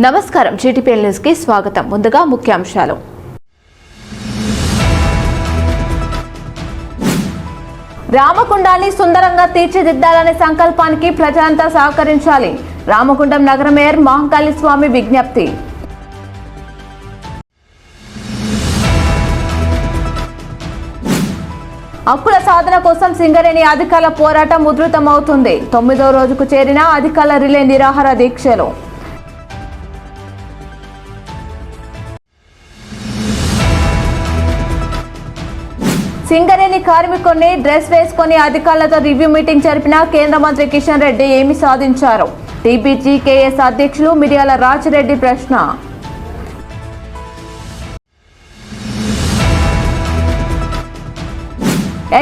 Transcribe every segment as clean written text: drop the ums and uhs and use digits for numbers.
నమస్కారం GTPL news కి స్వాగతం. ముందుగా ముఖ్యాంశాలు. రామకుండాన్ని సుందరంగా తీర్చిదిద్దాలనే సంకల్పానికి ప్రజలంతా సహకరించాలి. రామగుండం నగర మేయర్ మహంకాళి స్వామి విజ్ఞప్తి. హక్కుల సాధన కోసం సింగరేణి అధికారుల పోరాటం ఉధృతమవుతుంది. 9వ రోజుకు చేరిన అధికారుల రిలే నిరాహార దీక్షలు. సింగరేణి కార్మికుల్ని డ్రెస్ వేసుకుని అధికారులతో రివ్యూ మీటింగ్ జరిపిన కేంద్ర మంత్రి కిషన్ రెడ్డి ఏమి సాధించారు? టీబీజీకేఎస్ అధ్యక్షులు మిర్యాల రాజిరెడ్డి ప్రశ్న.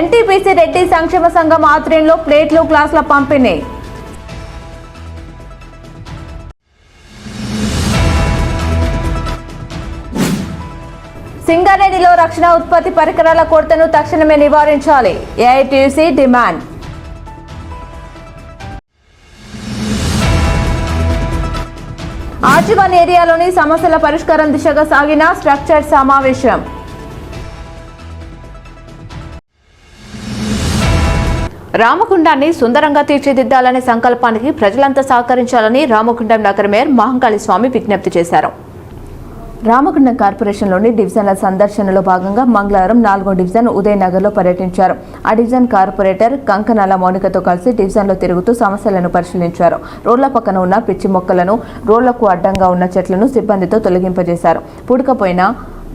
ఎన్టీపీసీ రెడ్డి సంక్షేమ సంఘం ఆధ్వర్యంలో ప్లేట్లు గ్లాసుల పంపిణీ. సింగరేణిలో రక్షణ ఉత్పత్తి పరికరాల కొరతను తక్షణమే నివారించాలి. AITUC demand. ఆజీవన్ ఏరియాలోని సమస్యల పరిష్కారం దిశగా సాగిన స్ట్రక్చర్ సమావేశం. రామగుండాన్ని సుందరంగా తీర్చిదిద్దాలనే సంకల్పానికి ప్రజలంతా సహకరించాలని రామగుండం నగర మేయర్ మహంకాళి స్వామి విజ్ఞప్తి చేశారు. రామగుండం కార్పొరేషన్లోని డివిజన్ల సందర్శనలో భాగంగా మంగళవారం 4వ డివిజన్ ఉదయనగర్లో పర్యటించారు. ఆ డివిజన్ కార్పొరేటర్ కంకనాల మౌనికతో కలిసి డివిజన్లో తిరుగుతూ సమస్యలను పరిశీలించారు. రోడ్ల పక్కన ఉన్న పిచ్చి మొక్కలను, రోడ్లకు అడ్డంగా ఉన్న చెట్లను సిబ్బందితో తొలగింపజేశారు. పూడకపోయిన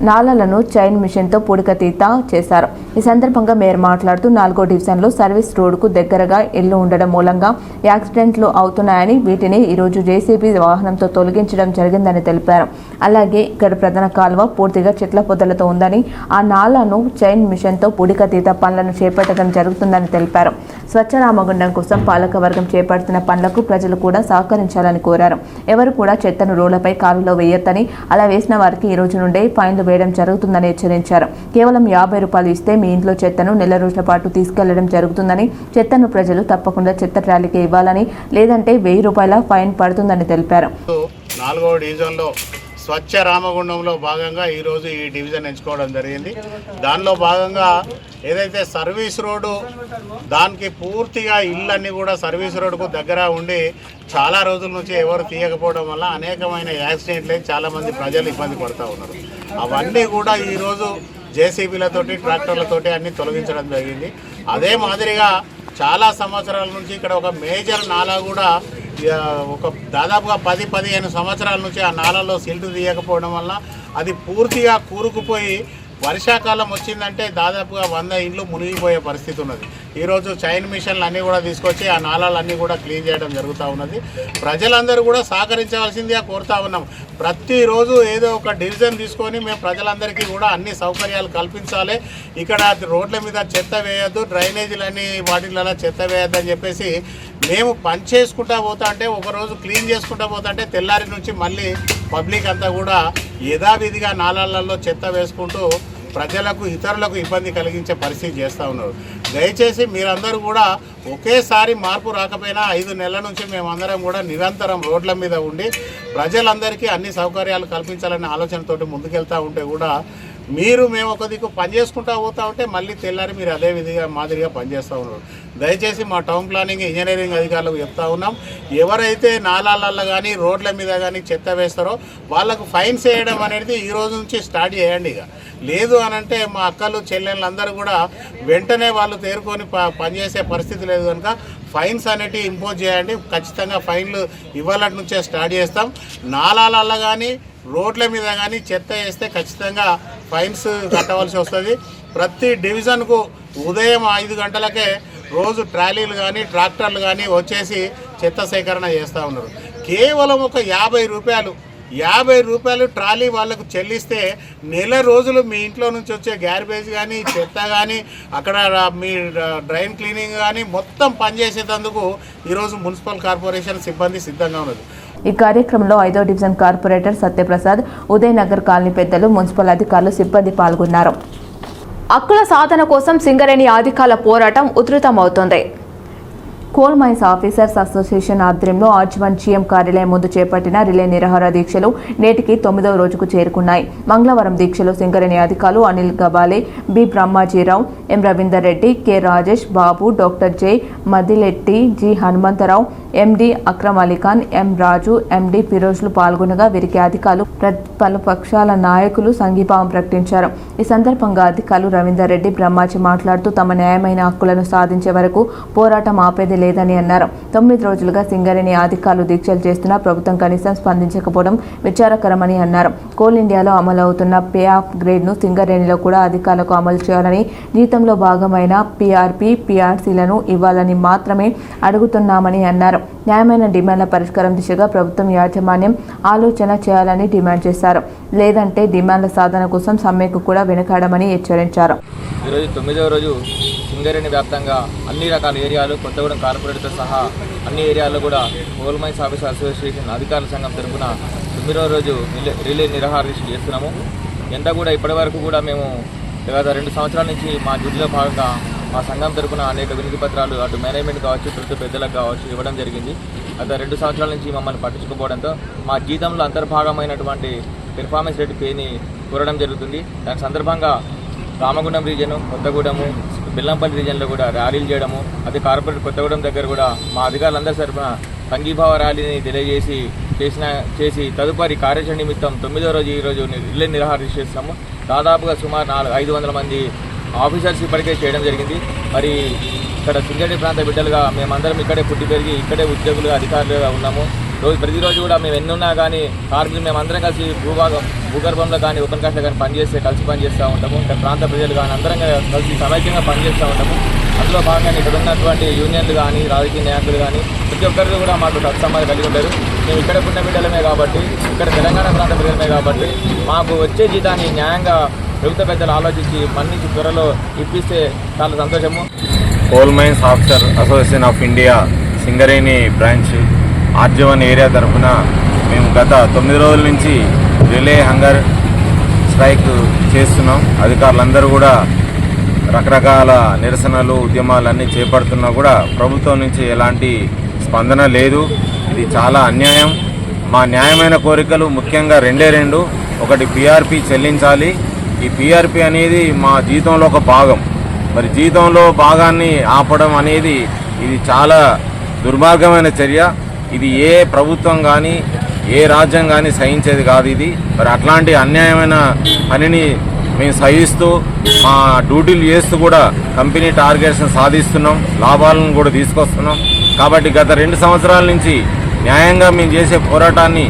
నాలలను చైన్ మిషన్తో పూడికతీత చేశారు. ఈ సందర్భంగా మేయర్ మాట్లాడుతూ 4వ డివిజన్లో సర్వీస్ రోడ్డుకు దగ్గరగా ఇళ్లు ఉండడం మూలంగా యాక్సిడెంట్లు అవుతున్నాయని, వీటిని ఈరోజు జేసీబీ వాహనంతో తొలగించడం జరిగిందని తెలిపారు. అలాగే ఇక్కడ ప్రధాన కాలువ పూర్తిగా చెట్ల పొదలతో ఉందని, ఆ నాలను చైన్ మిషన్తో పూడికతీత పనులను చేపట్టడం జరుగుతుందని తెలిపారు. స్వచ్ఛ రామగుండం కోసం పాలకవర్గం చేపడుతున్న పనులకు ప్రజలు కూడా సహకరించాలని కోరారు. ఎవరు కూడా చెత్తను రోడ్లపై కాలువలో వేయొద్దని, అలా వేసిన వారికి ఈ రోజు నుండే ఫైన్లు వేయడం జరుగుతుందని హెచ్చరించారు. కేవలం 50 రూపాయలు ఇస్తే మీ ఇంట్లో చెత్తను నెల రోజుల పాటు తీసుకెళ్లడం జరుగుతుందని, చెత్తను ప్రజలు తప్పకుండా చెత్త ట్రాలీకి ఇవ్వాలని, లేదంటే 1000 రూపాయల ఫైన్ పడుతుందని తెలిపారు. 4వ డివిజన్లో స్వచ్ఛ రామగుండంలో భాగంగా ఈరోజు ఈ డివిజన్ ఎంచుకోవడం జరిగింది. దానిలో భాగంగా ఏదైతే సర్వీస్ రోడ్డు, దానికి పూర్తిగా ఇళ్ళన్నీ కూడా సర్వీస్ రోడ్డుకు దగ్గర ఉండి చాలా రోజుల నుంచి ఎవరు తీయకపోవడం వల్ల అనేకమైన యాక్సిడెంట్లే చాలామంది ప్రజలు ఇబ్బంది పడుతూ ఉన్నారు. అవన్నీ కూడా ఈరోజు జేసీబీలతోటి, ట్రాక్టర్లతోటి అన్నీ తొలగించడం జరిగింది. అదే మాదిరిగా చాలా సంవత్సరాల నుంచి ఇక్కడ ఒక మేజర్ నాలా కూడా దాదాపుగా 10-15 సంవత్సరాల నుంచి ఆ నాలలో సిల్టు తీయకపోవడం వల్ల అది పూర్తిగా కూరుకుపోయి వర్షాకాలం వచ్చిందంటే దాదాపుగా 100 ఇండ్లు మునిగిపోయే పరిస్థితి ఉన్నది. ఈరోజు చైన్ మిషన్లు అన్నీ కూడా తీసుకొచ్చి ఆ నాళాలన్నీ కూడా క్లీన్ చేయడం జరుగుతూ ఉన్నది. ప్రజలందరూ కూడా సహకరించవలసిందిగా కోరుతా ఉన్నాం. ప్రతిరోజు ఏదో ఒక డివిజన్ తీసుకొని మేము ప్రజలందరికీ కూడా అన్ని సౌకర్యాలు కల్పించాలి. ఇక్కడ రోడ్ల మీద చెత్త వేయద్దు, డ్రైనేజీలని వాటిలలో చెత్త వేయద్దు అని చెప్పేసి మేము పని చేసుకుంటా పోతా అంటే, ఒకరోజు క్లీన్ చేసుకుంటా పోతా అంటే తెల్లారి నుంచి మళ్ళీ పబ్లిక్ అంతా కూడా యథావిధిగా నాళాలలో చెత్త వేసుకుంటూ ప్రజలకు, ఇతరులకు ఇబ్బంది కలిగించే పరిస్థితి చేస్తూ ఉన్నారు. దయచేసి మీరందరూ కూడా ఒకేసారి మార్పు రాకపోయినా 5 నెలల నుంచి మేమందరం కూడా నిరంతరం రోడ్ల మీద ఉండి ప్రజలందరికీ అన్ని సౌకర్యాలు కల్పించాలనే ఆలోచనతోటి ముందుకెళ్తూ ఉంటే కూడా మేము ఒక దిక్కు పని చేసుకుంటూ పోతూ ఉంటే మళ్ళీ తెల్లారి మీరు అదే విధిగా మాదిరిగా పనిచేస్తూ ఉన్నారు. దయచేసి మా టౌన్ ప్లానింగ్, ఇంజనీరింగ్ అధికారులకు చెప్తా ఉన్నాం, ఎవరైతే నాలాలలో కానీ రోడ్ల మీద కానీ చెత్త వేస్తారో వాళ్ళకు ఫైన్స్ వేయడం అనేది ఈ రోజు నుంచి స్టార్ట్ చేయండి. ఇక లేదు అనంటే మా అక్కలు, చెల్లెళ్ళందరూ కూడా వెంటనే వాళ్ళు తేరుకొని పనిచేసే పరిస్థితి లేదు కనుక ఫైన్స్ అనేటివి ఇంపోజ్ చేయండి. ఖచ్చితంగా ఫైన్లు ఇవాళ నుంచే స్టార్ట్ చేస్తాం. నాలాలలో కానీ రోడ్ల మీద కానీ చెత్త వేస్తే ఖచ్చితంగా ఫైన్స్ కట్టవలసి వస్తుంది. ప్రతి డివిజన్కు ఉదయం 5 గంటలకే రోజు ట్రాలీలు కానీ ట్రాక్టర్లు కానీ వచ్చేసి చెత్త సేకరణ చేస్తూ ఉన్నారు. కేవలం ఒక 50 రూపాయలు ట్రాలీ వాళ్ళకు చెల్లిస్తే నెల రోజులు మీ ఇంట్లో నుంచి వచ్చే గార్బేజ్ కానీ, చెత్త కానీ, అక్కడ మీ డ్రైన్ క్లీనింగ్ కానీ మొత్తం పనిచేసేందుకు ఈరోజు మున్సిపల్ కార్పొరేషన్ సిబ్బంది సిద్ధంగా ఉన్నది. ఈ కార్యక్రమంలో 5వ division corporator Satyaprasad, Udaya Nagar colony పెద్దలు, మున్సిపల్ అధికారులు, సిబ్బంది పాల్గొన్నారు. హక్కుల సాధన కోసం సింగరేణి అధికారుల పోరాటం ఉధృతమవుతోంది. కోల్ మైన్స్ ఆఫీసర్స్ అసోసియేషన్ ఆధ్వర్యంలో ఆర్జీవన్ జీఎం కార్యాలయం ముందు చేపట్టిన రిలే నిరాహార దీక్షలు నేటికి 9వ రోజుకు చేరుకున్నాయి. మంగళవారం దీక్షలో సింగరేణి అధికారులు అనిల్ గబాలే, బి బ్రహ్మాజీరావు, ఎం రవీందర్ రెడ్డి, కె రాజేష్ బాబు, doctor J Madiletti, G Hanumantharao, ఎండి అక్రమ్ అలీఖాన్, ఎం రాజు, ఎండి ఫిరోజ్లు పాల్గొనగా వీరికి అధికారులు పలు పక్షాల నాయకులు సంఘీభావం ప్రకటించారు. ఈ సందర్భంగా అధికారులు రవీందర్ రెడ్డి, బ్రహ్మాజీ మాట్లాడుతూ తమ న్యాయమైన హక్కులను సాధించే వరకు పోరాటం ఆపేది లేదని అన్నారు. 9 రోజులుగా సింగరేణి అధికారులు దీక్షలు చేస్తున్నా ప్రభుత్వం కనీసం స్పందించకపోవడం విచారకరమని అన్నారు. కోల్ ఇండియాలో అమలు అవుతున్న పే ఆఫ్ గ్రేడ్ను సింగరేణిలో కూడా అధికారులకు అమలు చేయాలని, జీతంలో భాగమైన పీఆర్పీ, పీఆర్సీలను ఇవ్వాలని మాత్రమే అడుగుతున్నామని అన్నారు. న్యాయమైన డిమాండ్ల పరిష్కారం దిశగా ప్రభుత్వం యాజమాన్యం ఆలోచన చేయాలని డిమాండ్ చేశారు. లేదంటే డిమాండ్ల సాధన కోసం సమ్మెకు కూడా వెనుకాడమని హెచ్చరించారు. ఈరోజు 9వ రోజు సింగరేణి వ్యాప్తంగా అన్ని రకాల ఏరియాలు, కొత్తగూడెం కార్పొరేటర్తో సహా అన్ని ఏరియాల్లో కూడా కోల్ మైన్స్ ఆఫీసర్ అసోసియేషన్ అధికారుల సంఘం తరఫున 9వ రోజు రిలే నిరాహార దీక్ష చేస్తున్నాము. ఎంత కూడా ఇప్పటివరకు కూడా మేము గత 2 సంవత్సరాల నుంచి మా డ్యూటీలో భాగంగా మా సంఘం తరఫున అనేక వినతి పత్రాలు అటు మేనేజ్మెంట్ కావచ్చు, ప్రభుత్వ పెద్దలకు కావచ్చు ఇవ్వడం జరిగింది. గత 2 సంవత్సరాల నుంచి మమ్మల్ని పట్టించుకోవడంతో మా జీతంలో అంతర్భాగమైనటువంటి పెర్ఫార్మెన్స్ రేట్ పేని కోరడం జరుగుతుంది. దాని సందర్భంగా రామగుండం రీజియన్, కొత్తగూడెము, బెల్లంపల్లి రీజియన్లో కూడా ర్యాలీలు చేయడము, అది కార్పొరేట్ కొత్తగూడెం దగ్గర కూడా మా అధికారులందరి తరఫున సంఘీభావ ర్యాలీని చేసి తదుపరి కార్యాచరణ నిమిత్తం 9వ రోజు ఈరోజు రిలే నిరాహార దీక్ష చేస్తాము. దాదాపుగా సుమారు 500 మంది ఆఫీసర్స్ ఇప్పటికే చేయడం జరిగింది. మరి ఇక్కడ సింగరేణి ప్రాంత బిడ్డలుగా మేమందరం ఇక్కడే పుట్టి పెరిగి ఇక్కడే ఉద్యోగులుగా అధికారులుగా ఉన్నాము. ప్రతిరోజు కూడా మేము ఎన్నున్నా కానీ కార్మికులు మేమందరం కలిసి భూగర్భంలో కానీ ఓపెన్ కాస్ట్లో కానీ కలిసి పనిచేస్తూ ఉంటాము. ఇక్కడ ప్రాంత ప్రజలు కానీ అందరం కలిసి సమైక్యంగా పనిచేస్తూ ఉంటాము. అందులో భాగంగా ఇక్కడ ఉన్నటువంటి యూనియన్లు కానీ, రాజకీయ నాయకులు కానీ ప్రతి ఒక్కరు కూడా మాకు సత్సంబంధం కలిగి ఉంటారు. మేము ఇక్కడ పుట్టిన బిడ్డలమే కాబట్టి, ఇక్కడ తెలంగాణ ప్రాంత ప్రజలమే కాబట్టి మాకు వచ్చే జీతాన్ని న్యాయంగా ప్రభుత్వ పెద్దలు ఆలోచించి మన్నించి త్వరలో ఇప్పిస్తే చాలా సంతోషము. Coal mines officer association of India Singareni branch RG one area తరఫున మేము గత 9 రోజుల నుంచి రిలే హంగర్ స్ట్రైక్ చేస్తున్నాం. అధికారులందరూ కూడా రకరకాల నిరసనలు, ఉద్యమాలన్నీ చేపడుతున్నా కూడా ప్రభుత్వం నుంచి ఎలాంటి స్పందన లేదు. ఇది చాలా అన్యాయం. మా న్యాయమైన కోరికలు ముఖ్యంగా 2 ఒకటి పీఆర్పీ చెల్లించాలి. ఈ పీఆర్పీ అనేది మా జీతంలో ఒక భాగం. మరి జీతంలో భాగాన్ని ఆపడం అనేది ఇది చాలా దుర్మార్గమైన చర్య. ఇది ఏ ప్రభుత్వం కానీ ఏ రాజ్యం కానీ సహించేది కాదు ఇది. మరి అట్లాంటి అన్యాయమైన పనిని మేము సహిస్తూ మా డ్యూటీలు చేస్తూ కూడా కంపెనీ టార్గెట్స్ని సాధిస్తున్నాం, లాభాలను కూడా తీసుకొస్తున్నాం. కాబట్టి గత 2 సంవత్సరాల నుంచి న్యాయంగా మేము చేసే పోరాటాన్ని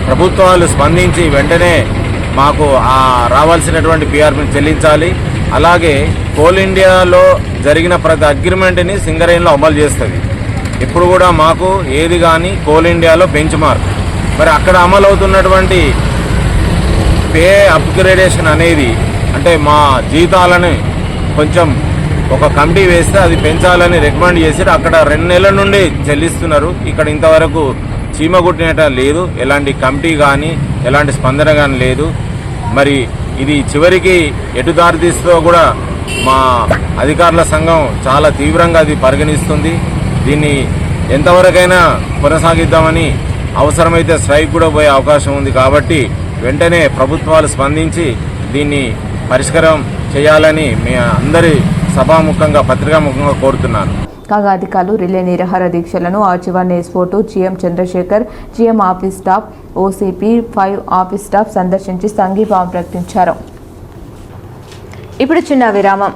ప్రభుత్వాలు స్పందించి వెంటనే మాకు రావాల్సినటువంటి పీఆర్పీని చెల్లించాలి. అలాగే కోల్ ఇండియాలో జరిగిన ప్రతి అగ్రిమెంట్ని సింగరేణిలో అమలు చేస్తుంది. ఇప్పుడు కూడా మాకు ఏది కానీ కోల్ ఇండియాలో బెంచ్ మార్క్. మరి అక్కడ అమలు అవుతున్నటువంటి పే అప్గ్రేడేషన్ అనేది అంటే మా జీతాలను కొంచెం ఒక కమిటీ వేస్తే అది పెంచాలని రికమెండ్ చేసి అక్కడ 2 నెలల నుండి చెల్లిస్తున్నారు. ఇక్కడ ఇంతవరకు చీమ కుట్టినట్టు లేదు, ఎలాంటి కమిటీ కానీ ఎలాంటి స్పందన కానీ లేదు. మరి ఇది చివరికి ఎటు దారితీస్తుందో కూడా మా అధికారుల సంఘం చాలా తీవ్రంగా అది పరిగణిస్తుంది. దీన్ని ఎంతవరకైనా కొనసాగిద్దామని, అవసరమైతే స్ట్రైక్ కూడా పోయే అవకాశం ఉంది. కాబట్టి వెంటనే ప్రభుత్వాలు స్పందించి దీన్ని పరిష్కారం చేయాలని మీ అందరి సభాముఖంగా పత్రికాముఖంగా కోరుతున్నాను. కాగా అధికారులు రిలే నిరాహార దీక్షలను ఆర్జీవన్ ఎస్పోర్టు, GM Chandrashekar, GM office staff, OCP 5 office staff సందర్శించి సంఘీభావం ప్రకటించారు. ఇప్పుడు చిన్న విరామం.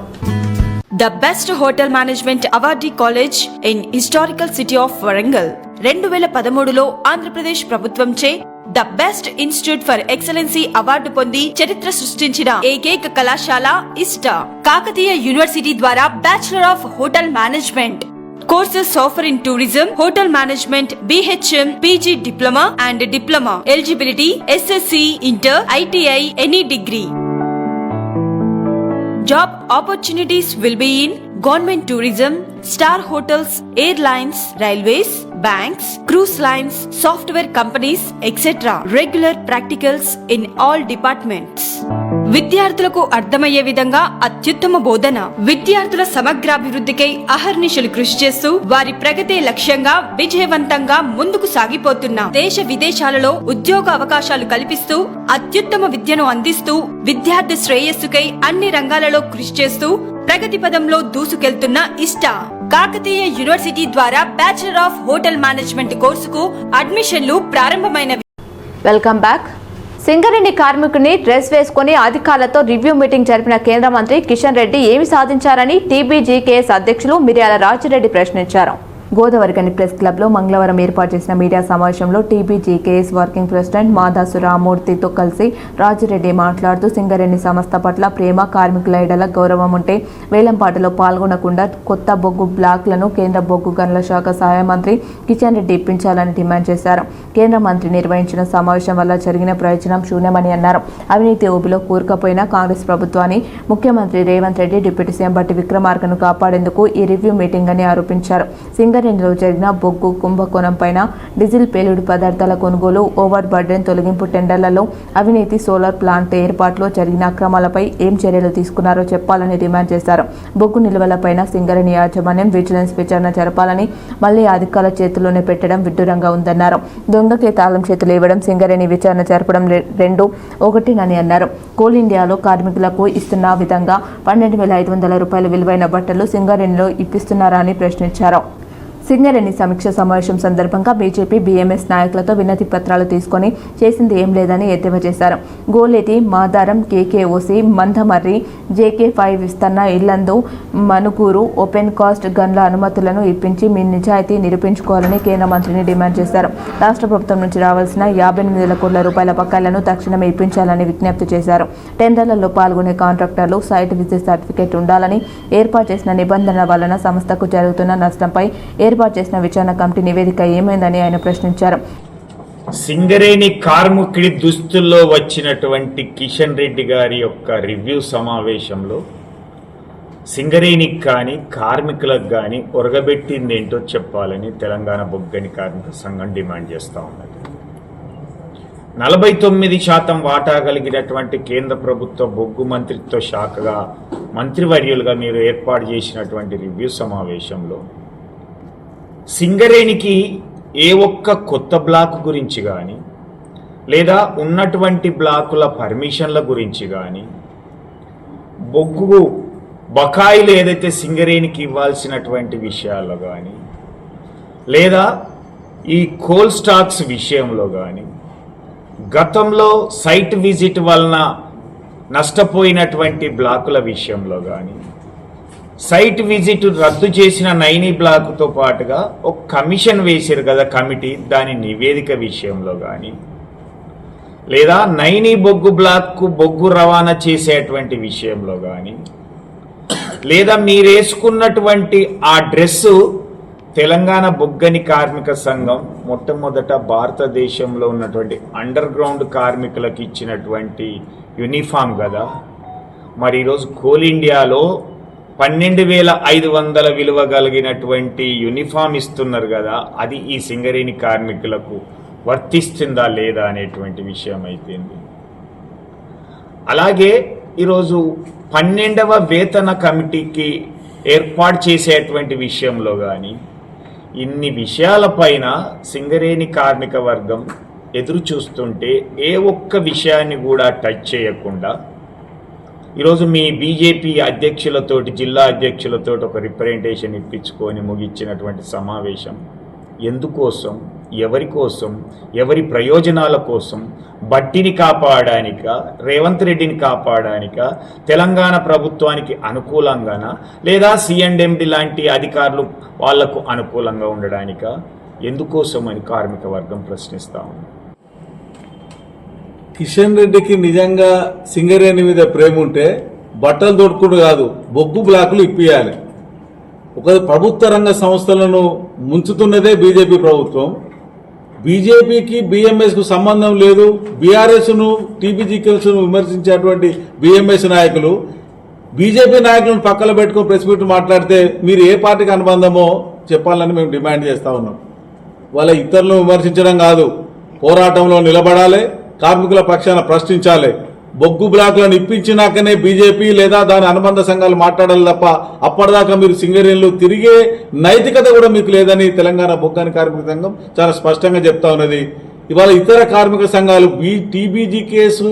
The best hotel management awardee college in historical city of Warangal 2013లో Andhra Pradesh ప్రభుత్వంచే the best institute for excellency award పొంది చరిత్ర సృష్టించిన ఏకైక కళాశాల ఇస్టా. కాకతీయ యూనివర్సిటీ ద్వారా bachelor of hotel management courses offer in tourism, hotel management, BHM, PG diploma and diploma. Eligibility SSC, Inter, ITI, any degree. Job opportunities will be in government tourism, star hotels, airlines, railways, banks, cruise lines, software companies, etc. Regular practicals in all departments. విద్యార్థులకు అర్థమయ్యే విధంగా అత్యుత్తమ బోధన, విద్యార్థుల సమగ్రాభివృద్ధికై అహర్నిశలు కృషి చేస్తూ వారి ప్రగతే లక్ష్యంగా విజయవంతంగా ముందుకు సాగిపోతున్న దేశ విదేశాలలో ఉద్యోగ అవకాశాలు కల్పిస్తూ అత్యుత్తమ విద్యను అందిస్తూ విద్యార్థి శ్రేయస్సుకై అన్ని రంగాలలో కృషి చేస్తూ ప్రగతి పదంలో దూసుకెళ్తున్న ఇష్టా కాకతీయ యూనివర్సిటీ ద్వారా బ్యాచిలర్ ఆఫ్ హోటల్ మేనేజ్మెంట్ కోర్సుకు అడ్మిషన్లు ప్రారంభమైనవి. Welcome back. సింగరేణి కార్మికుని డ్రెస్ వేసుకుని అధికారులతో రివ్యూ మీటింగ్ జరిపిన కేంద్ర మంత్రి కిషన్ రెడ్డి ఏమి సాధించారని టీబీజీకేఎస్ అధ్యక్షులు మిర్యాల రాజిరెడ్డి ప్రశ్నించారు. గోదావరికని ప్రెస్ క్లబ్లో మంగళవారం ఏర్పాటు చేసిన మీడియా సమావేశంలో టీబీజీకేఎస్ వర్కింగ్ ప్రెసిడెంట్ మాదాసు రామూర్తితో కలిసి రాజిరెడ్డి మాట్లాడుతూ సింగరేణి సంస్థ పట్ల ప్రేమ, కార్మికుల ఎడల గౌరవం ఉంటే వేలంపాటలో పాల్గొనకుండా కొత్త బొగ్గు బ్లాక్లను కేంద్ర బొగ్గు గనుల శాఖ సహాయ మంత్రి కిషన్ రెడ్డి ఇప్పించాలని డిమాండ్ చేశారు. కేంద్ర మంత్రి నిర్వహించిన సమావేశం వల్ల జరిగిన ప్రయోజనం శూన్యమని అన్నారు. అవినీతి ఊబిలో కూరుకుపోయిన కాంగ్రెస్ ప్రభుత్వాన్ని ముఖ్యమంత్రి రేవంత్ రెడ్డి, డిప్యూటీ సీఎం బట్టి విక్రమార్కను కాపాడేందుకు ఈ రివ్యూ మీటింగ్ అని ఆరోపించారు. సింగరేణిలో జరిగిన బొగ్గు కుంభకోణం పైన, డీజిల్ పేలుడు పదార్థాల కొనుగోలు, ఓవర్ బర్డెన్ తొలగింపు టెండర్లలో అవినీతి, సోలార్ ప్లాంట్ ఏర్పాటులో జరిగిన అక్రమాలపై ఏం చర్యలు తీసుకున్నారో చెప్పాలని డిమాండ్ చేశారు. బొగ్గు నిల్వలపైన సింగరేణి యాజమాన్యం విజిలెన్స్ విచారణ జరపాలని, మళ్లీ అధికారుల చేతుల్లోనే పెట్టడం విడ్డూరంగా ఉందన్నారు. దొంగకే తాళం చేతులు ఇవ్వడం, సింగరేణి విచారణ జరపడం రెండు ఒకటినని అన్నారు. కోల్ ఇండియాలో కార్మికులకు ఇస్తున్న విధంగా 12,500 రూపాయల విలువైన బట్టలు సింగరేణిలో ఇప్పిస్తున్నారా అని ప్రశ్నించారు. సింగరేణి సమీక్ష సమావేశం సందర్భంగా బీజేపీ, బీఎంఎస్ నాయకులతో వినతి పత్రాలు తీసుకొని చేసింది ఏం లేదని ఎద్దేవా చేశారు. గోలేటి, మాదారం, కేకేఓసి, మందమర్రి, జేకే5 విస్తరణ, ఇల్లందు, మనుగూరు ఓపెన్ కాస్ట్ గన్ల అనుమతులను ఇప్పించి మీ నిజాయితీ నిరూపించుకోవాలని కేంద్ర మంత్రిని డిమాండ్ చేశారు. రాష్ట్ర ప్రభుత్వం నుంచి రావాల్సిన 58,000 కోట్ల రూపాయల బకాయిలను తక్షణమే ఇప్పించాలని విజ్ఞప్తి చేశారు. టెండర్లలో పాల్గొనే కాంట్రాక్టర్లు సైట్ విజిట్ సర్టిఫికేట్ ఉండాలని, ఏర్పాటు చేసిన నిబంధనల వలన సంస్థకు జరుగుతున్న నష్టంపై ఏర్పాటు చేసిన విచారణ కమిటీ నివేదిక ఏమైందని ఆయన ప్రశ్నించారు. సింగరేణి కార్మికుడి దుస్తుల్లో వచ్చినటువంటి కిషన్ రెడ్డి గారి యొక్క రివ్యూ సమావేశంలో సింగరేణికి కానీ కార్మికులకు కానీ ఒరగబెట్టింది ఏంటో చెప్పాలని తెలంగాణ బొగ్గని కార్మిక సంఘం డిమాండ్ చేస్తూ ఉన్నది. 49% వాటా కలిగినటువంటి కేంద్ర ప్రభుత్వ బొగ్గు మంత్రిత్వ శాఖగా మంత్రివర్యులుగా మీరు ఏర్పాటు చేసినటువంటి రివ్యూ సమావేశంలో సింగరేణికి ఏ ఒక్క కొత్త బ్లాక్ గురించి కానీ, లేదా ఉన్నటువంటి బ్లాకుల పర్మిషన్ల గురించి కానీ, బొగ్గు బకాయిలు ఏదైతే సింగరేణికి ఇవ్వాల్సినటువంటి విషయాల్లో కానీ, లేదా ఈ కోల్ స్టాక్స్ విషయంలో కానీ, గతంలో సైట్ విజిట్ వలన నష్టపోయినటువంటి బ్లాకుల విషయంలో కానీ, సైట్ విజిట్ రద్దు చేసిన నైనీ బ్లాక్తో పాటుగా ఒక కమిషన్ వేసారు కదా కమిటీ, దాని నివేదిక విషయంలో కానీ, లేదా నైనీ బొగ్గు బ్లాక్కు బొగ్గు రవాణా చేసేటువంటి విషయంలో కానీ, లేదా మీరేసుకున్నటువంటి ఆ డ్రెస్సు తెలంగాణ బొగ్గని కార్మిక సంఘం మొట్టమొదట భారతదేశంలో ఉన్నటువంటి అండర్ గ్రౌండ్ కార్మికులకు ఇచ్చినటువంటి యూనిఫామ్ కదా. మరి ఈరోజు కోల్ ఇండియాలో 12,500 విలువ కలిగినటువంటి యూనిఫామ్ ఇస్తున్నారు కదా, అది ఈ సింగరేణి కార్మికులకు వర్తిస్తుందా లేదా అనేటువంటి విషయం అయిపోయింది. అలాగే ఈరోజు 12వ వేతన కమిటీకి ఏర్పాటు చేసేటువంటి విషయంలో కానీ, ఇన్ని విషయాలపైన సింగరేణి కార్మిక వర్గం ఎదురు చూస్తుంటే ఏ ఒక్క విషయాన్ని కూడా టచ్ చేయకుండా ఈరోజు మీ బీజేపీ అధ్యక్షులతోటి, జిల్లా అధ్యక్షులతోటి ఒక రిప్రజెంటేషన్ ఇప్పించుకొని ముగిచ్చినటువంటి సమావేశం ఎందుకోసం, ఎవరి కోసం, ఎవరి ప్రయోజనాల కోసం, బట్టిని కాపాడానిక, రేవంత్ రెడ్డిని కాపాడానిక, తెలంగాణ ప్రభుత్వానికి అనుకూలంగానా, లేదా సిఎండ్ఎండి లాంటి అధికారులు వాళ్లకు అనుకూలంగా ఉండడానిక, ఎందుకోసం అని కార్మిక వర్గం ప్రశ్నిస్తా ఉంది. కిషన్ రెడ్డికి నిజంగా సింగరేణి మీద ప్రేమ ఉంటే బట్టలు దొడుకుడు కాదు, బొగ్గు బ్లాకులు ఇప్పియాలి. ఒక ప్రభుత్వ రంగ సంస్థలను ముంచుతున్నదే బీజేపీ ప్రభుత్వం. బీజేపీకి బీఎంఎస్కు సంబంధం లేదు. బీఆర్ఎస్ను, టీబీజీకేఎస్ను విమర్శించేటువంటి బీఎంఎస్ నాయకులు బీజేపీ నాయకులను పక్కన పెట్టుకుని ప్రెస్ మీట్ మాట్లాడితే మీరు ఏ పార్టీకి అనుబంధమో చెప్పాలని మేము డిమాండ్ చేస్తా ఉన్నాం. వాళ్ళ ఇతరులను విమర్శించడం కాదు, పోరాటంలో నిలబడాలి, కార్మికుల పక్షాన ప్రశ్నించాలి. బొగ్గు బ్లాకులను ఇప్పించినాకనే బీజేపీ లేదా దాని అనుబంధ సంఘాలు మాట్లాడాలి తప్ప అప్పటిదాకా మీరు సింగరేణులు తిరిగే నైతికత కూడా మీకు లేదని తెలంగాణ బొగ్గాని కార్మిక సంఘం చాలా స్పష్టంగా చెప్తా ఉన్నది. ఇవాళ ఇతర కార్మిక సంఘాలు టీబీజీ కేసు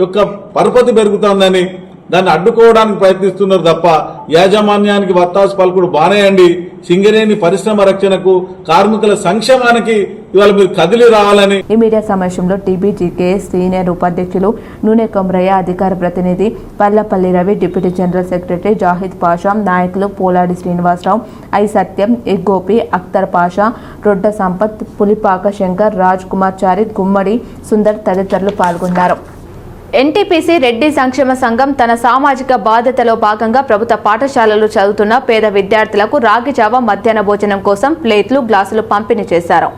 యొక్క పరపతి పెరుగుతోందని దాన్ని అడ్డుకోవడానికి ప్రయత్నిస్తున్నారు తప్ప యాజమాన్యానికి వత్తాసు పలుకుడు బానేయండి. సింగరేణి పరిశ్రమ రక్షణకు, కార్మికుల సంక్షేమానికి ఇవాళ మీరు కదిలి రావాలని. ఈ మీడియా సమావేశంలో టీబీజీకే సీనియర్ ఉపాధ్యక్షులు నూనె కొమరయ్య, అధికార ప్రతినిధి Pallapalli Ravi, deputy general secretary Zahid Pasha, నాయకులు పోలాడి శ్రీనివాసరావు, ఐ సత్యం, ఎ గోపి, అఖ్తర్ పాషా, రొడ్డ సంపత్, పులిపాక శంకర్, రాజ్ కుమార్ చారి, గుమ్మడి సుందర్ తదితరులు పాల్గొన్నారు. ఎన్టీపీసీ రెడ్డి సంక్షేమ సంఘం తన సామాజిక బాధ్యతలో భాగంగా ప్రభుత్వ పాఠశాలలు చదువుతున్న పేద విద్యార్థులకు రాగి జావ, మధ్యాహ్న భోజనం కోసం ప్లేట్లు, గ్లాసులు పంపిణీ చేశారు.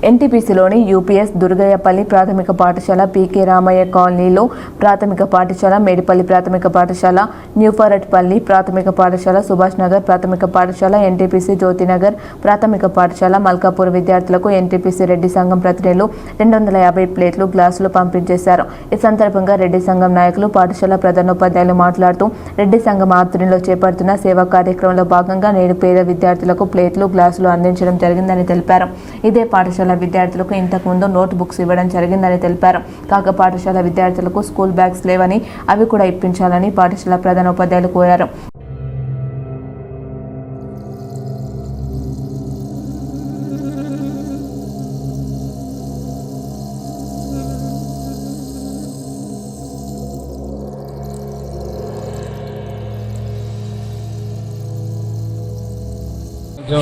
ఎన్టీపీసీలోని యూపీఎస్ దుర్గయ్యపల్లి ప్రాథమిక పాఠశాల, పీకే రామయ్య కాలనీలో ప్రాథమిక పాఠశాల, మేడిపల్లి ప్రాథమిక పాఠశాల, న్యూఫరట్పల్లి ప్రాథమిక పాఠశాల, సుభాష్ నగర్ ప్రాథమిక పాఠశాల, ఎన్టీపీసీ జ్యోతినగర్ ప్రాథమిక పాఠశాల, మల్కాపూర్ విద్యార్థులకు ఎన్టీపీసీ రెడ్డి సంఘం ప్రతినిధులు 250 ప్లేట్లు, గ్లాసులు పంపించేశారు. ఈ సందర్భంగా రెడ్డి సంఘం నాయకులు, పాఠశాల ప్రధానోపాధ్యాయులు మాట్లాడుతూ రెడ్డి సంఘం ఆధ్వర్యంలో చేపడుతున్న సేవా కార్యక్రమంలో భాగంగా నేడు పేద విద్యార్థులకు ప్లేట్లు, గ్లాసులు అందించడం జరిగిందని తెలిపారు. ఇదే పాఠశాల విద్యార్థులకు ఇంతకుముందు నోట్ బుక్స్ ఇవ్వడం జరిగిందని తెలిపారు. కాగా పాఠశాల విద్యార్థులకు స్కూల్ బ్యాగ్స్ లేవని అవి కూడా ఇప్పించాలని పాఠశాల ప్రధానోపాధ్యాయులు కోరారు.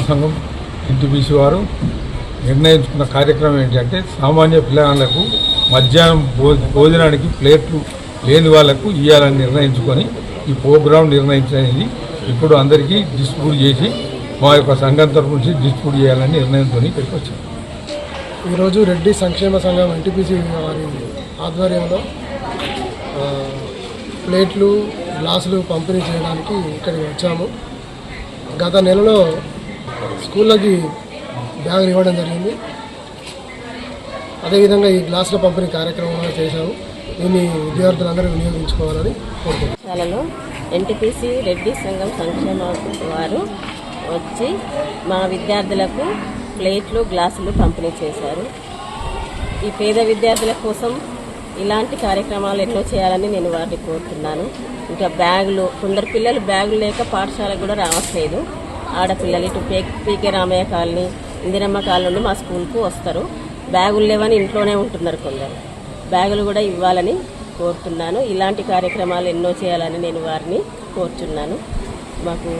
సంఘం ఎన్టీపీసీ వారు నిర్ణయించుకున్న కార్యక్రమం ఏంటంటే సామాన్య పిల్లలకు మధ్యాహ్నం భోజనానికి ప్లేట్లు లేని వాళ్లకు ఇవ్వాలని నిర్ణయించుకొని ఈ ప్రోగ్రాం నిర్ణయించేది ఇప్పుడు అందరికీ డిస్ట్రిబ్యూట్ చేసి మా యొక్క సంఘం తరఫు నుంచి డిస్ట్రిబ్యూట్ చేయాలని నిర్ణయంతో ఇక్కడికి వచ్చాం. ఈరోజు రెడ్డి సంక్షేమ సంఘం ఎన్టీపీసీ వారి ఆధ్వర్యంలో ప్లేట్లు, గ్లాసులు పంపిణీ చేయడానికి ఇక్కడికి వచ్చాము. గత నెలలో స్కూళ్ళకి బ్యాగులు ఇవ్వడం జరిగింది. అదేవిధంగా ఈ గ్లాసుల పంపిణీ కార్యక్రమం చేశాము. దీన్ని విద్యార్థులందరూ వినియోగించుకోవాలని కోరుకుంటున్నాను. ఎన్టీపీసీ రెడ్డి సంఘం సంక్షేమ వారు వచ్చి మా విద్యార్థులకు ప్లేట్లు, గ్లాసులు పంపిణీ చేశారు. ఈ పేద విద్యార్థుల కోసం ఇలాంటి కార్యక్రమాలు ఎన్నో చేయాలని నేను వారిని కోరుతున్నాను. ఇంకా బ్యాగులు, కొందరు పిల్లలు బ్యాగులు లేక పాఠశాలకు కూడా రావట్లేదు. ఆడపిల్లలు ఇటు పీకే రామయ్య కాలనీ, ఇందిరమ్మ కాలనీ నుండి మా స్కూల్కు వస్తారు. బ్యాగులు లేవని ఇంట్లోనే ఉంటున్నారు కొందరు. బ్యాగులు కూడా ఇవ్వాలని కోరుతున్నాను. ఇలాంటి కార్యక్రమాలు ఎన్నో చేయాలని నేను వారిని కోరుచున్నాను. మాకు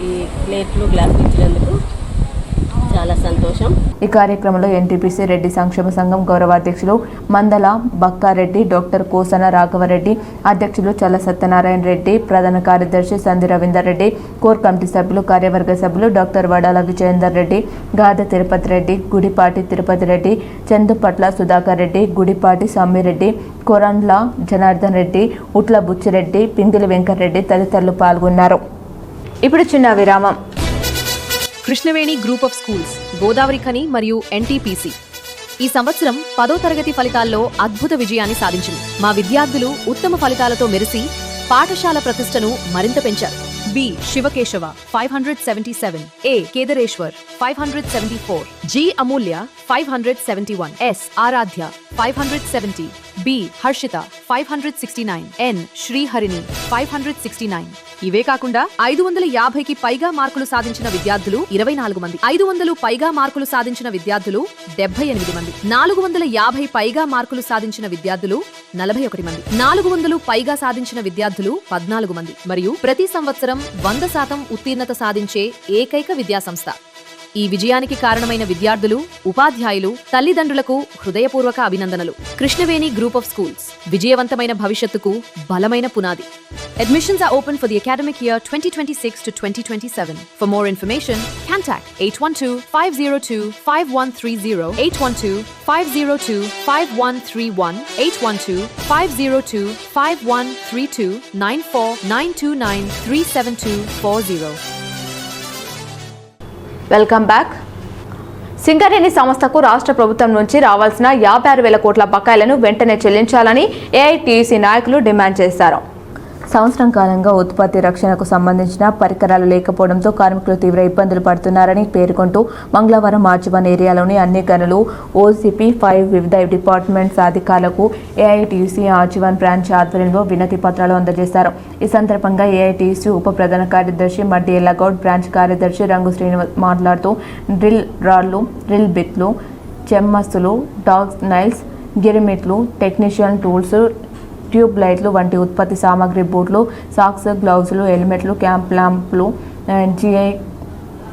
ఈ ప్లేట్లు, గ్లాసులు ఇచ్చినందుకు చాలా సంతోషం. ఈ కార్యక్రమంలో ఎన్టీపీసీ రెడ్డి సంక్షేమ సంఘం గౌరవాధ్యక్షులు మందల బక్కారెడ్డి, డాక్టర్ కోసన రాఘవరెడ్డి, అధ్యక్షులు చల్ల సత్యనారాయణ రెడ్డి, ప్రధాన కార్యదర్శి సంధి రవీందర్ రెడ్డి, కోర్ కమిటీ సభ్యులు, కార్యవర్గ సభ్యులు డాక్టర్ వడాల విజయేందర్ రెడ్డి, గాదె తిరుపతి రెడ్డి, గుడిపాటి తిరుపతి రెడ్డి, చందుపట్ల సుధాకర్ రెడ్డి, గుడిపాటి సమ్మిరెడ్డి, కొరండ్ల జనార్దన్ రెడ్డి, ఉట్ల బుచ్చిరెడ్డి, పింగిలి వెంకటరెడ్డి తదితరులు పాల్గొన్నారు. ఇప్పుడు చిన్న విరామం. Krishnaveni group of schools, Godavari Khani మరియు ఎన్టీపీసీ ఈ సంవత్సరం 10వ తరగతి ఫలితాల్లో అద్భుత విజయాన్ని సాధించింది. మా విద్యార్థులు ఉత్తమ ఫలితాలతో మెరిసి పాఠశాల ప్రతిష్టను మరింత పెంచారు. బి శివకేశవ 577, ఏ కేదరేశ్వర్ 574, జి అమూల్య 571, ఎస్ ఆరాధ్య 570, బి హర్షిత 569, ఎన్ శ్రీహరిణి 569. ఇవే కాకుండా 550కి పైగా మార్కులు సాధించిన విద్యార్థులు 24 మంది, 500 పైగా మార్కులు సాధించిన విద్యార్థులు 78 మంది, 450 పైగా మార్కులు సాధించిన విద్యార్థులు 41 మంది, 400 పైగా సాధించిన విద్యార్థులు 14 మంది మరియు ప్రతి సంవత్సరం 100% ఉత్తీర్ణత సాధించే ఏకైక విద్యాసంస్థ. ఈ విజయానికి కారణమైన విద్యార్థులు, ఉపాధ్యాయులు, తల్లిదండ్రులకు హృదయపూర్వక అభినందనలు. కృష్ణవేణి గ్రూప్ ఆఫ్ స్కూల్స్ విజయవంతమైన భవిష్యత్తుకు బలమైన పునాది. Admissions are open for the academic year 2026 to 2027. For more information, contact 812-502-5130, 812-502-5131, 812-502-5132, 94-929-37240. Welcome back. Singareni సంస్థకు రాష్ట్ర ప్రభుత్వం నుంచి రావాల్సిన 56,000 కోట్ల బకాయిలను వెంటనే చెల్లించాలని ఏఐటీయూసీ నాయకులు డిమాండ్ చేశారు. సంవత్సరం కాలంగా ఉత్పత్తి రక్షణకు సంబంధించిన పరికరాలు లేకపోవడంతో కార్మికులు తీవ్ర ఇబ్బందులు పడుతున్నారని పేర్కొంటూ మంగళవారం మార్చి 1 ఏరియాలోని అన్ని గనులు ఓసీపీ 5 వివిధ డిపార్ట్మెంట్స్ అధికారులకు ఏఐటీయూసీ ఆర్జీ1 బ్రాంచ్ ఆధ్వర్యంలో వినతి పత్రాలు అందజేశారు. ఈ సందర్భంగా ఏఐటీయూసీ ఉప ప్రధాన కార్యదర్శి మడ్డి ఎల్లగౌడ్, బ్రాంచ్ కార్యదర్శి రంగు శ్రీనివాస్ మాట్లాడుతూ డ్రిల్ రాడ్లు, డ్రిల్ బిట్లు, చెమ్మస్సులు, డాగ్స్ నైల్స్, గిరిమిట్లు, టెక్నీషియన్ టూల్స్, ట్యూబ్ లైట్లు వంటి ఉత్పత్తి సామాగ్రి, బూట్లు, సాక్స్, గ్లౌజులు, హెల్మెట్లు, క్యాంప్ ల్యాంపులు, జిఐ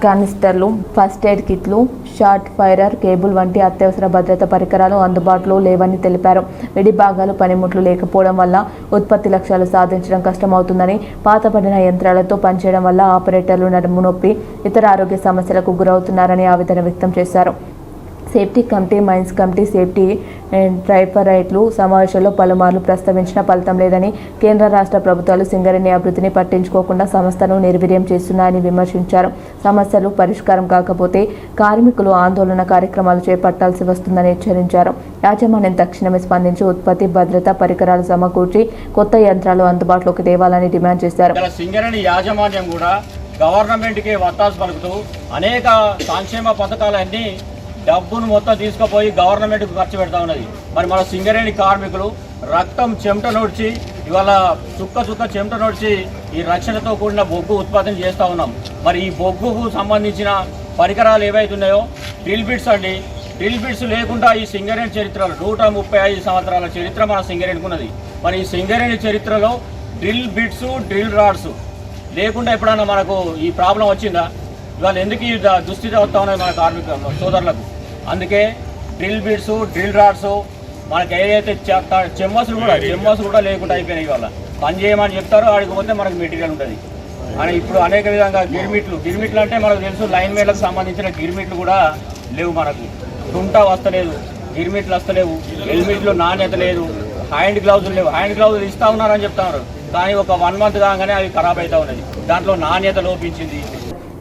కానిస్టర్లు, ఫస్ట్ ఎయిడ్ కిట్లు, షార్ట్ ఫైరర్ కేబుల్ వంటి అత్యవసర భద్రతా పరికరాలు అందుబాటులో లేవని తెలిపారు. విడి భాగాలు, పనిముట్లు లేకపోవడం వల్ల ఉత్పత్తి లక్ష్యాలు సాధించడం కష్టమవుతుందని, పాతపడిన యంత్రాలతో పనిచేయడం వల్ల ఆపరేటర్లు నడుము నొప్పి, ఇతర ఆరోగ్య సమస్యలకు గురవుతున్నారని ఆవేదన వ్యక్తం చేశారు. Safety committee, mines committee, safety ట్రైపరైట్లు సమావేశంలో పలుమార్లు ప్రస్తావించిన ఫలితం లేదని, కేంద్ర రాష్ట్ర ప్రభుత్వాలు సింగరేణి అభివృద్ధిని పట్టించుకోకుండా సంస్థను నిర్వీర్యం చేస్తున్నాయని విమర్శించారు. సమస్యలు పరిష్కారం కాకపోతే కార్మికులు ఆందోళన కార్యక్రమాలు చేపట్టాల్సి వస్తుందని హెచ్చరించారు. యాజమాన్యం తక్షణమే స్పందించి ఉత్పత్తి భద్రతా పరికరాలు సమకూర్చి కొత్త యంత్రాలు అందుబాటులోకి తేవాలని డిమాండ్ చేశారు. సింగరేణి యాజమాన్యం కూడా గవర్నమెంట్కి వత్తాసు పలుకుతూ అనేక సంక్షేమ పథకాలన్నీ డబ్బును మొత్తం తీసుకుపోయి గవర్నమెంట్కు ఖర్చు పెడతా ఉన్నది. మరి మన సింగరేణి కార్మికులు రక్తం చెమట నోడ్చి, ఇవాళ చుక్క చెమట నోడ్చి ఈ రక్షణతో కూడిన బొగ్గు ఉత్పత్తిని చేస్తూ ఉన్నాం. మరి ఈ బొగ్గుకు సంబంధించిన పరికరాలు ఏవైతున్నాయో డ్రిల్ బిట్స్ అండి, డ్రిల్ బిట్స్ లేకుండా ఈ సింగరేణి చరిత్రలో 135 సంవత్సరాల చరిత్ర మన సింగరేణికి ఉన్నది. మరి ఈ సింగరేణి చరిత్రలో డ్రిల్ బిట్స్, డ్రిల్ రాడ్స్ లేకుండా ఎప్పుడన్నా మనకు ఈ ప్రాబ్లం వచ్చిందా? ఇవాళ ఎందుకు ఈ దుస్థితి వస్తూ ఉన్నాయి మన కార్మిక సోదరులకు? అందుకే డ్రిల్ బిట్స్, డ్రిల్ రాడ్స్, మనకి ఏదైతే చెమ్మసులు కూడా లేకుండా అయిపోయినాయి. ఇవాళ పని చేయమని చెప్తారో ఆడికి పోతే మనకు మెటీరియల్ ఉంటుంది అని. ఇప్పుడు అనేక విధంగా గిరిమిట్లు అంటే మనకు తెలుసు, లైన్ మేడ్లకు సంబంధించిన గిరిమిట్లు కూడా లేవు, మనకు తుంటా వస్తలేదు, గిరిమిట్లు వస్తలేవు, హెల్మెట్లు నాణ్యత లేదు, హ్యాండ్ గ్లౌజులు లేవు. హ్యాండ్ గ్లౌజులు ఇస్తూ ఉన్నారని చెప్తున్నారు, కానీ ఒక 1 మంత్ కాగానే అవి ఖరాబ్ అవుతూ ఉన్నది. దాంట్లో నాణ్యత లోపించింది.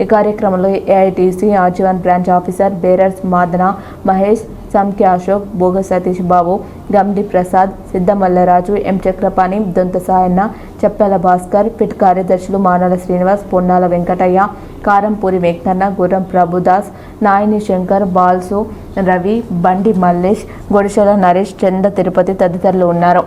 ఈ కార్యక్రమంలో AITC RG one branch officer bearers Madana Mahesh, Sankhya Ashok, Boga Satish Babu, Gamdi Prasad, Siddamallaraju, M Chakrapani, Donta Sayanna, Cheppela Bhaskar, pit కార్యదర్శులు మానల శ్రీనివాస్, పొన్నాల వెంకటయ్య, కారంపూరి వెంకన్న, గుర్రం ప్రభుదాస్, నాయని శంకర్, బాల్సు రవి, బండి మల్లేష్, గొడిశల నరేష్, చంద తిరుపతి తదితరులు ఉన్నారు.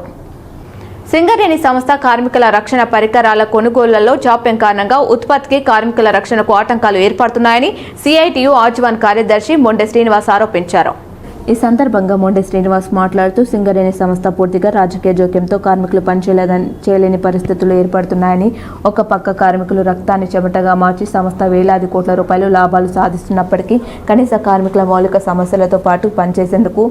సింగరేణి సంస్థ కార్మికుల రక్షణ పరికరాల కొనుగోళ్లలో జాప్యం కారణంగా ఉత్పత్తికి, కార్మికుల రక్షణకు ఆటంకాలు ఏర్పడుతున్నాయని సిఐటియు ఆర్జీ1 కార్యదర్శి మొండె శ్రీనివాస్ ఆరోపించారు. ఈ సందర్భంగా మొండె శ్రీనివాస్ మాట్లాడుతూ సింగరేణి సంస్థ పూర్తిగా రాజకీయ జోక్యంతో కార్మికులు పనిచేయలేని పరిస్థితులు ఏర్పడుతున్నాయని, ఒక పక్క కార్మికులు రక్తాన్ని చెమటగా మార్చి సంస్థ వేలాది కోట్ల రూపాయలు లాభాలు సాధిస్తున్నప్పటికీ కనీస కార్మికుల మౌలిక సమస్యలతో పాటు పనిచేసేందుకు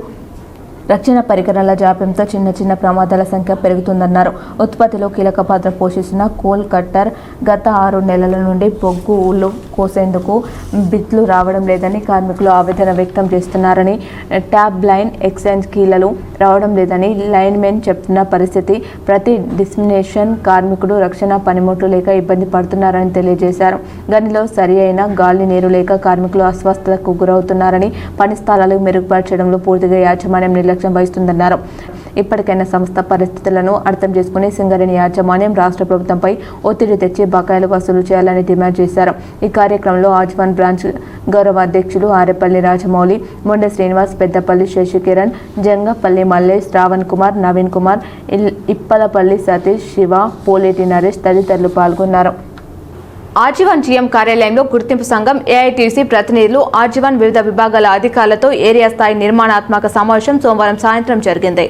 రక్షణ పరికరాల జాప్యంతో చిన్న ప్రమాదాల సంఖ్య పెరుగుతుందన్నారు. ఉత్పత్తిలో కీలక పాత్ర పోషిస్తున్న కోల్ కట్టర్ గత 6 నెలల నుండి బొగ్గు ఊళ్ళు కోసేందుకు బిట్లు రావడం లేదని కార్మికులు ఆవేదన వ్యక్తం చేస్తున్నారని, ట్యాబ్ లైన్ ఎక్స్చేంజ్ కీలలు రావడం లేదని లైన్ మెన్ చెప్తున్న పరిస్థితి. ప్రతి డిస్మినేషన్ కార్మికుడు రక్షణ పనిముట్లు లేక ఇబ్బంది పడుతున్నారని తెలియజేశారు. గనిలో సరి అయిన గాలి నీరు లేక కార్మికులు అస్వస్థతకు గురవుతున్నారని, పని స్థలాలు మెరుగుపరచడంలో పూర్తిగా యాజమాన్యం నిర్లక్ష్యం వహిస్తుందన్నారు. ఇప్పటికైనా సంస్థ పరిస్థితులను అర్థం చేసుకుని సింగరేణి యాజమాన్యం రాష్ట్ర ప్రభుత్వంపై ఒత్తిడి తెచ్చి బకాయిలు వసూలు చేయాలని డిమాండ్ చేశారు. ఈ కార్యక్రమంలో ఆర్జీ1 బ్రాంచ్ గౌరవ అధ్యక్షులు ఆరేపల్లి రాజమౌళి, మొండె శ్రీనివాస్, పెద్దపల్లి శశికిరణ్, జంగపల్లి మల్లేష్, శ్రావణ్ కుమార్, నవీన్ కుమార్, ఇప్పలపల్లి సతీష్, శివ, పోలేటి నరేష్ తదితరులు పాల్గొన్నారు. ఆర్జీ1 జీఎం కార్యాలయంలో గుర్తింపు సంఘం, ఏఐటీసీ ప్రతినిధులు, ఆర్జీ1 వివిధ విభాగాల అధికారులతో ఏరియా స్థాయి నిర్మాణాత్మక సమావేశం సోమవారం సాయంత్రం జరిగింది.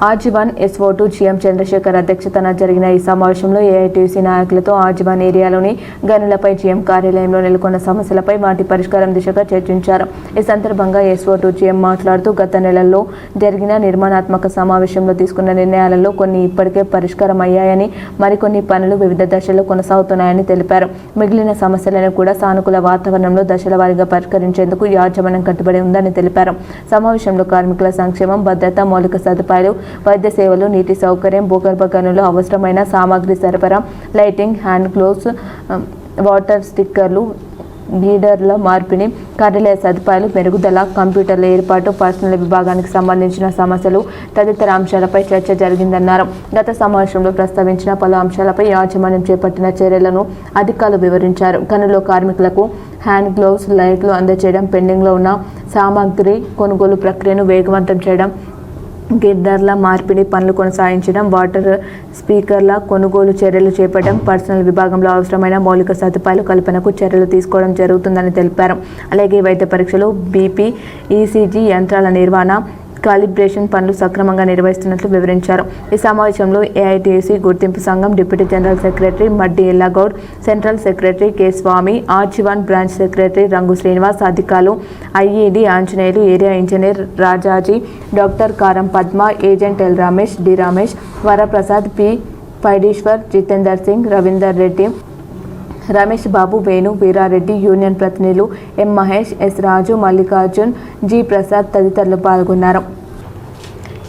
ఆర్జీవన్ SO2 GM చంద్రశేఖర్ అధ్యక్షతన జరిగిన ఈ సమావేశంలో ఏఐటీయూసీ నాయకులతో ఆర్జీవన్ ఏరియాలోని గనులపై GM కార్యాలయంలో నెలకొన్న సమస్యలపై వాటి పరిష్కారం దిశగా చర్చించారు. ఈ సందర్భంగా SO2 GM మాట్లాడుతూ గత నెలల్లో జరిగిన నిర్మాణాత్మక సమావేశంలో తీసుకున్న నిర్ణయాలలో కొన్ని ఇప్పటికే పరిష్కారం అయ్యాయని, మరికొన్ని పనులు వివిధ దశల్లో కొనసాగుతున్నాయని తెలిపారు. మిగిలిన సమస్యలను కూడా సానుకూల వాతావరణంలో దశల వారీగా పరిష్కరించేందుకు యాజమాన్యం కట్టుబడి ఉందని తెలిపారు. సమావేశంలో కార్మికుల సంక్షేమం, భద్రత, మౌలిక సదుపాయాలు, వైద్య సేవలు, నీటి సౌకర్యం, భూగర్భ గనులు, అవసరమైన సామాగ్రి సరఫరా, లైటింగ్, హ్యాండ్ గ్లోవ్స్, వాటర్ స్టిక్కర్లు, లీడర్ల మార్పిడి, కార్యాలయ సదుపాయాలు మెరుగుదల, కంప్యూటర్ల ఏర్పాటు, పర్సనల్ విభాగానికి సంబంధించిన సమస్యలు తదితర అంశాలపై చర్చ జరిగిందన్నారు. గత సమావేశంలో ప్రస్తావించిన పలు అంశాలపై యాజమాన్యం చేపట్టిన చర్యలను అధికారులు వివరించారు. గనుల్లో కార్మికులకు హ్యాండ్ గ్లోవ్స్, లైట్లు అందజేయడం, పెండింగ్లో ఉన్న సామాగ్రి కొనుగోలు ప్రక్రియను వేగవంతం చేయడం, గిర్డర్ల మార్పిడి పనులు కొనసాగించడం, వాటర్ స్పీకర్ల కొనుగోలు చర్యలు చేపట్టడం, పర్సనల్ విభాగంలో అవసరమైన మౌలిక సదుపాయాలు కల్పనకు చర్యలు తీసుకోవడం జరుగుతుందని తెలిపారు. అలాగే వైద్య పరీక్షలు, BP, ECG యంత్రాల నిర్వహణ, కాలిబ్రేషన్ పనులు సక్రమంగా నిర్వహిస్తున్నట్లు వివరించారు. ఈ సమావేశంలో ఏఐటీయూసీ గుర్తింపు సంఘం deputy general secretary Maddi Ellagoud, central secretary K Swamy, RG one branch secretary Rangu Srinivas, అధికారులు IED Anjaneyulu, area engineer Rajaji, doctor Karam Padma, agent L Ramesh, D Ramesh, Varaprasad, P Paideeshwar, Jitender Singh, Ravinder Reddy, Ramesh Babu, Venu, Veerareddy, union ప్రతినిధులు M Mahesh, S Raju, Mallikarjun, G Prasad తదితరులు పాల్గొన్నారు.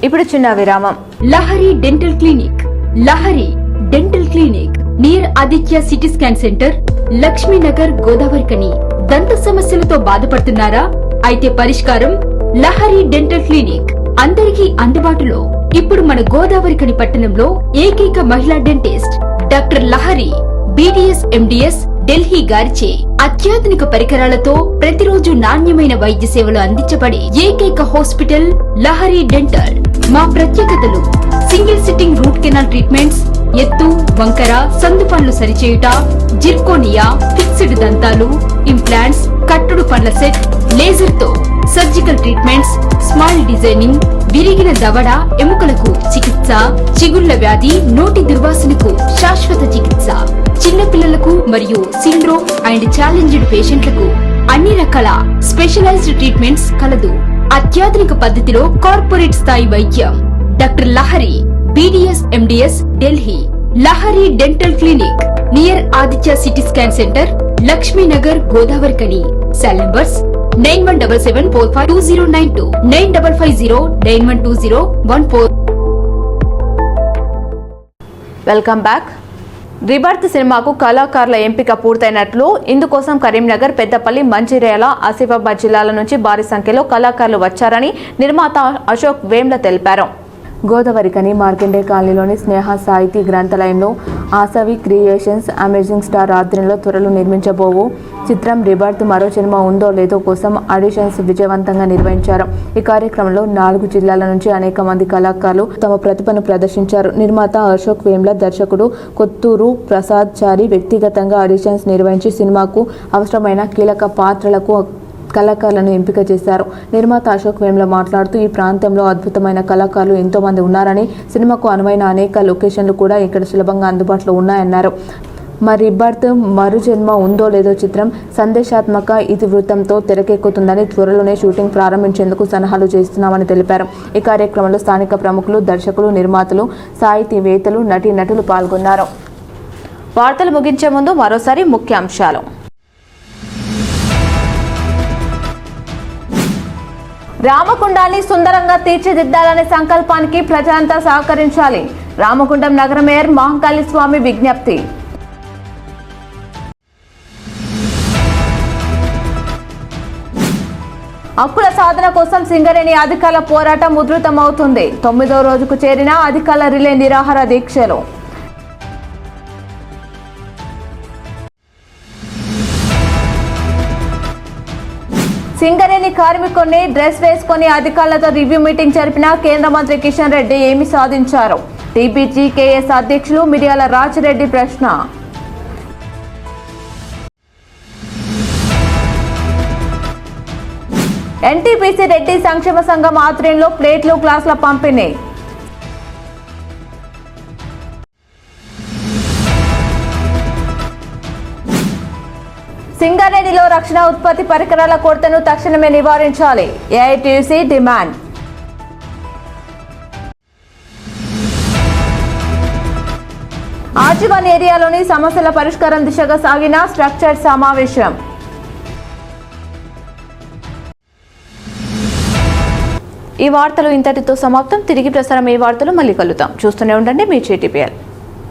ఇప్పుడు చిన్న విరామం. Lahari dental clinic. Lahari dental clinic near Aditya city scan centre, Lakshminagar, Godavarikhani. దంత సమస్యలతో బాధపడుతున్నారా? అయితే పరిష్కారం లహరి డెంటల్ క్లినిక్. అందరికీ అందుబాటులో. ఇప్పుడు మన గోదావరికని పట్టణంలో ఏకైక మహిళా dentist doctor Lahari BDS MDS Delhi గారిచే అత్యాధునిక పరికరాలతో ప్రతిరోజు నాణ్యమైన వైద్య సేవలు అందించబడే ఏకైక హాస్పిటల్ లహరి డెంటల్. మా ప్రత్యేకతలు: single sitting root canal treatments, ఎత్తు, వంకర, సందు పనులు సరిచేయుట, జిర్కోనియా, ఫిక్స్డ్ దంతాలు, ఇంప్లాంట్స్, కట్టుడు పండ్ల సెట్, లేజర్ తో సర్జికల్ ట్రీట్మెంట్స్, స్మైల్ డిజైనింగ్, విరిగిన దవడ ఎముకలకు చికిత్స, చిగుళ్ల వ్యాధి, నోటి దుర్వాసనకు శాశ్వత చికిత్స, చిన్న పిల్లలకు మరియు సిండ్రోమ్ అండ్ ఛాలెంజ్డ్ పేషెంట్లకు అన్ని రకాల స్పెషలైజ్డ్ ట్రీట్మెంట్స్ కలదు. అత్యాధునిక పద్ధతిలో కార్పొరేట్ స్థాయి వైద్యం. Doctor Lahari BDS MDS Delhi. Lahari dental clinic near Aditya city scan centre, Lakshminagar, Godavarikhani. Cell numbers 9177452092, 9550912014. Welcome back. Rebirth సినిమాకు కళాకారుల ఎంపిక పూర్తయినట్లు, ఇందుకోసం కరీంనగర్, పెద్దపల్లి, మంచిర్యాల, ఆసిఫాబాద్ జిల్లాల నుంచి భారీ సంఖ్యలో కళాకారులు వచ్చారని నిర్మాత అశోక్ వేమ్ల తెలిపారు. గోదావరికని మార్కండే కాలనీలోని స్నేహ సాహితీ గ్రంథాలయంలో ఆసవి క్రియేషన్స్ అమేజింగ్ స్టార్ ఆధ్వర్యంలో త్వరలో నిర్మించబోవు చిత్రం రిబర్త్ మరో జన్మ ఉందో లేదో కోసం ఆడిషన్స్ విజయవంతంగా నిర్వహించారు. ఈ కార్యక్రమంలో 4 జిల్లాల నుంచి అనేక మంది కళాకారులు తమ ప్రతిభను ప్రదర్శించారు. నిర్మాత అశోక్ వేమ్ల, దర్శకుడు కొత్తూరు ప్రసాద్ చారి వ్యక్తిగతంగా ఆడిషన్స్ నిర్వహించి సినిమాకు అవసరమైన కీలక పాత్రలకు కళాకారులను ఎంపిక చేశారు. నిర్మాత అశోక్ వేమ్ల మాట్లాడుతూ, ఈ ప్రాంతంలో అద్భుతమైన కళాకారులు ఎంతో మంది ఉన్నారని, సినిమాకు అనువైన అనేక లొకేషన్లు కూడా ఇక్కడ సులభంగా అందుబాటులో ఉన్నాయన్నారు. మరి రిబర్త్ మరు జన్మ ఉందో లేదో చిత్రం సందేశాత్మక ఇతివృత్తంతో తెరకెక్కుతుందని, త్వరలోనే షూటింగ్ ప్రారంభించేందుకు సలహాలు చేస్తున్నామని తెలిపారు. ఈ కార్యక్రమంలో స్థానిక ప్రముఖులు, దర్శకులు, నిర్మాతలు, సాహితీవేత్తలు, నటీనటులు పాల్గొన్నారు. వార్తలు ముగించే ముందు మరోసారి ముఖ్యాంశాలు. రామగుండాన్ని సుందరంగా తీర్చిదిద్దాలనే సంకల్పానికి ప్రజలంతా సహకరించాలి. రామగుండం నగర మేయర్ మహంకాళి స్వామి విజ్ఞప్తి. హక్కుల సాధన కోసం సింగరేణి అధికారుల పోరాటం ఉధృతమవుతుంది. 9వ రోజుకు చేరిన అధికారుల రిలే నిరాహార దీక్షలు. సింగరేణి కార్మికుల్ని డ్రెస్ వేసుకుని అధికారులతో రివ్యూ మీటింగ్ జరిపిన కేంద్ర మంత్రి కిషన్ రెడ్డి ఏమి సాధించారు? టీపీజీకేఎస్ అధ్యక్షులు మిర్యాల రాజిరెడ్డి ప్రశ్న. ఎన్టీపీసీ రెడ్డి సంక్షేమ సంఘం ఆధ్వర్యంలో ప్లేట్లు, గ్లాసుల పంపిణీ. సింగరేణిలో రక్షణ ఉత్పత్తి పరికరాల కొరతను తక్షణమే నివారించాలి, ఏఐటీయూసీ డిమాండ్. ఆర్జీవన్ ఏరియాలోని సమస్యల పరిష్కారం దిశగా సాగిన స్ట్రక్చర్ సమావేశం. ఈ వార్తలు ఇంతటితో సమాప్తం. తిరిగి ప్రసారం ఈ వార్తలు మళ్ళీ కలుద్దాం. చూస్తూనే ఉండండి మీ JTPL.